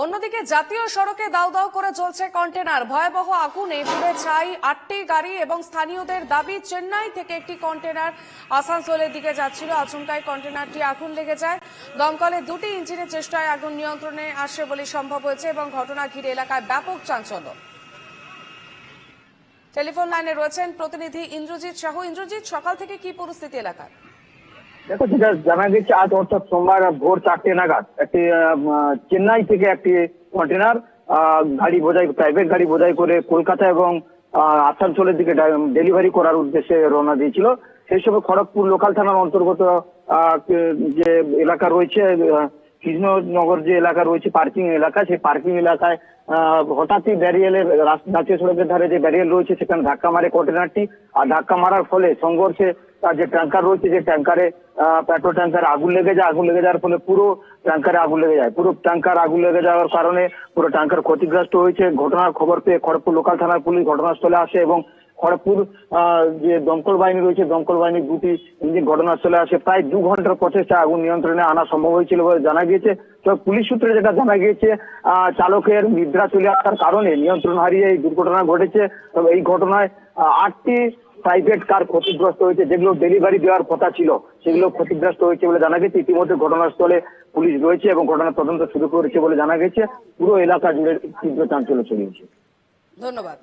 অন্যদিকে জাতীয় সড়কে দাউ দাউ করে চলছে কন্টেনার। ভয়াবহ আগুনে পুড়ে ছাই 8টি গাড়ি এবং স্থানীয়দের দাবি চেন্নাই থেকে একটি কন্টেনার আসানসোলের দিকে যাচ্ছিল। আচমকাই কন্টেনারটি আগুন লেগে যায়। দমকলের 2টি ইঞ্জিনের চেষ্টায় আগুন নিয়ন্ত্রণে আসে বলে সম্ভব হয়েছে এবং ঘটনা ঘিরে এলাকায় ব্যাপক চাঞ্চল্য। টেলিফোন লাইনে রয়েছেন প্রতিনিধি ইন্দ্রজিৎ সাহু। ইন্দ্রজিৎ, সকাল থেকে কি পরিস্থিতি এলাকার? দেখো, যেটা জানা গেছে আজ অর্থাৎ সোমবার ভোর 4টে নাগাদ একটি চেন্নাই থেকে একটি কন্টেনার প্রাইভেট গাড়ি বোঝাই করে কলকাতা এবং আসানসোলের দিকে ডেলিভারি করার উদ্দেশ্যে রওনা দিয়েছিল। সেই সময় খড়গপুর লোকাল থানার অন্তর্গত যে এলাকা রয়েছে, কৃষ্ণনগর যে এলাকা রয়েছে পার্কিং এলাকা, সেই পার্কিং এলাকায় হঠাৎই ব্যারিয়েলের জাতীয় সড়কের ধারে যে ব্যারিয়েল রয়েছে সেখানে ধাক্কা মারে কন্টেনারটি। আর ধাক্কা মারার ফলে সংঘর্ষে যে ট্যাঙ্কার রয়েছে, যে ট্যাঙ্কারে পেট্রোল ট্যাঙ্কারে আগুন লেগে যায়। আগুন লেগে যাওয়ার ফলে পুরো ট্যাঙ্কারে আগুন লেগে যায়। পুরো ট্যাঙ্কার আগুন লেগে যাওয়ার কারণে পুরো ট্যাঙ্কার ক্ষতিগ্রস্ত হয়েছে। ঘটনার খবর পেয়ে খড়গপুর লোকাল থানার পুলিশ ঘটনাস্থলে আসে এবং খড়গপুর যে দমকল বাহিনী রয়েছে, দমকল বাহিনীর 2টি ইঞ্জিন ঘটনাস্থলে আসে। প্রায় 2 ঘন্টার প্রচেষ্টা আগুন নিয়ন্ত্রণে আনা সম্ভব হয়েছিল বলে জানা গিয়েছে। তবে পুলিশ সূত্রে যেটা জানা গিয়েছে, চালকের নিদ্রা চলে আসার কারণে নিয়ন্ত্রণ হারিয়ে এই দুর্ঘটনা ঘটেছে। তবে এই ঘটনায় 8টি প্রাইভেট কার ক্ষতিগ্রস্ত হয়েছে, যেগুলো ডেলিভারি দেওয়ার কথা ছিল সেগুলো ক্ষতিগ্রস্ত হয়েছে বলে জানা গেছে। ইতিমধ্যে ঘটনাস্থলে পুলিশ রয়েছে এবং ঘটনার তদন্ত শুরু করেছে বলে জানা গেছে। পুরো এলাকা জুড়ে তীব্র চাঞ্চল্য ছড়িয়েছে। ধন্যবাদ।